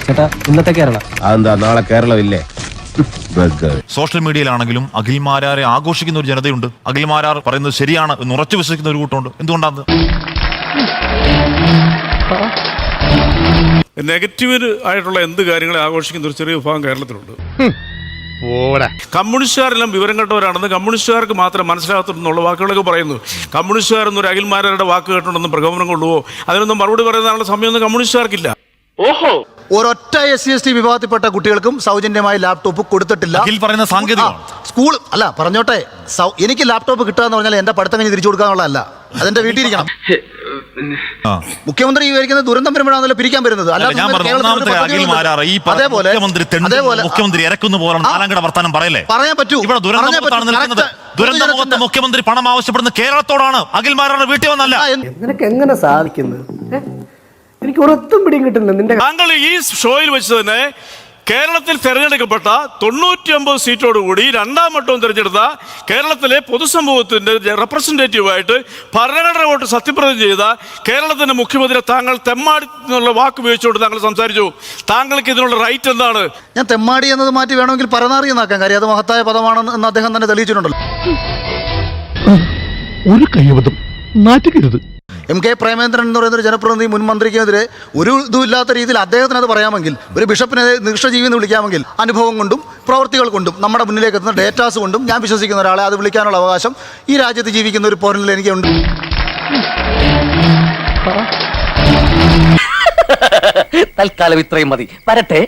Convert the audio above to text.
ചേട്ടാ ഇന്നത്തെ കേരള അതെന്താ നാളെ കേരളമില്ലേ? സോഷ്യൽ മീഡിയയിലാണെങ്കിലും അഖിൽമാരാരെ ആഘോഷിക്കുന്ന ഒരു ജനതയുണ്ട്. അഖിൽമാരാർ പറയുന്നത് ശരിയാണ് എന്ന് ഉറച്ചു വിശ്വസിക്കുന്ന ഒരു കൂട്ടമുണ്ട്. എന്തുകൊണ്ടാണ്? നെഗറ്റീവ് ആയിട്ടുള്ള എന്ത് കാര്യങ്ങളെ ആഘോഷിക്കുന്ന ഒരു ചെറിയ വിഭാഗം കേരളത്തിലുണ്ട്. കമ്മ്യൂണിസ്റ്റുകാരെല്ലാം വിവരം കേട്ടവരാണെന്ന് കമ്മ്യൂണിസ്റ്റുകാർക്ക് മാത്രം മനസ്സിലാകത്തുള്ള വാക്കുകളൊക്കെ പറയുന്നു. കമ്മ്യൂണിസ്റ്റുകാരെന്നൊരു അഖിൽമാരുടെ വാക്ക് കേട്ടുണ്ടെന്നും പ്രകോപനം കൊള്ളുവോ അതിനൊന്നും മറുപടി പറയുന്നതിനുള്ള സമയമൊന്നും കമ്മ്യൂണിസ്റ്റുകാർക്കില്ല. ഓഹോ, ഒരൊറ്റ SC/ST വിഭാഗത്തിൽപ്പെട്ട കുട്ടികൾക്കും സൗജന്യമായി ലാപ്ടോപ്പ് കൊടുത്തിട്ടില്ല. പറയുന്ന സാങ്കേതികം സ്കൂൾ അല്ല പറഞ്ഞോട്ടെ, എനിക്ക് ലാപ്ടോപ്പ് കിട്ടാന്ന് പറഞ്ഞാൽ എന്റെ പഠിത്തം കഴിഞ്ഞ് തിരിച്ചു കൊടുക്കാനുള്ളതല്ല, അതെന്റെ വീട്ടിലിരിക്കണം. മുഖ്യമന്ത്രി വിവരിക്കുന്നത് ദുരന്തം വരുമ്പോഴാണല്ലോ പിരിക്കാൻ വരുന്നത്. മുഖ്യമന്ത്രി ഇറക്കുന്ന പോലെ നാലാംകട വർത്താനം പറയല്ലേ? പറയാൻ പറ്റൂ. ദുരന്തമുഖത്ത് മുഖ്യമന്ത്രി പണം ആവശ്യപ്പെടുന്ന കേരളത്തോടാണ്. അഖിൽമാരാരുടെ വീട്ടിൽ വന്നല്ല. നിനക്ക് എങ്ങനെ സാധിക്കുന്നത്? എനിക്ക് ഒരൊത്തും പിടിയും കിട്ടുന്നില്ല നിന്റെ. താങ്കൾ ഈ ഷോയിൽ വെച്ച് തന്നെ കേരളത്തിൽ തെരഞ്ഞെടുക്കപ്പെട്ട 99 സീറ്റോടുകൂടി രണ്ടാം വട്ടവും തെരഞ്ഞെടുത്ത കേരളത്തിലെ പൊതുസമൂഹത്തിന്റെ റെപ്രസെന്റേറ്റീവായിട്ട് ഭരണഘടന വോട്ട് സത്യപ്രതിജ്ഞ ചെയ്ത കേരളത്തിന്റെ മുഖ്യമന്ത്രി താങ്കൾ തെമ്മാടി എന്നുള്ള വാക്ക് ഉപയോഗിച്ചുകൊണ്ട് താങ്കൾ സംസാരിച്ചു. താങ്കൾക്ക് ഇതിനുള്ള റൈറ്റ് എന്താണ്? ഞാൻ തെമ്മാടി എന്നത് മാറ്റി വേണമെങ്കിൽ പരനാറി എന്നാക്കാൻ കാര്യം അത് മഹത്തായ പദമാണെന്ന് അദ്ദേഹം തന്നെ തെളിയിച്ചിട്ടുണ്ടല്ലോ. ഒരു കൈവതം നാറ്റുകരുത്. MK പ്രേമേന്ദ്രൻ എന്ന് പറയുന്ന ഒരു ജനപ്രതിനിധി മുൻ മന്ത്രിക്കെതിരെ ഒരു ഇതുമില്ലാത്ത രീതിയിൽ അദ്ദേഹത്തിന് അത് പറയാമെങ്കിൽ, ഒരു ബിഷപ്പിനെ നിഷ്ഠജീവി എന്ന് വിളിക്കാമെങ്കിൽ, അനുഭവം കൊണ്ടും പ്രവൃത്തികൾ കൊണ്ടും നമ്മുടെ മുന്നിലേക്ക് എത്തുന്ന ഡേറ്റാസ് കൊണ്ടും ഞാൻ വിശ്വസിക്കുന്ന ഒരാളെ അത് വിളിക്കാനുള്ള അവകാശം ഈ രാജ്യത്ത് ജീവിക്കുന്ന ഒരു പൗരനിൽ എനിക്കുണ്ട്. തൽക്കാലം ഇത്രയും മതി. വരട്ടെ.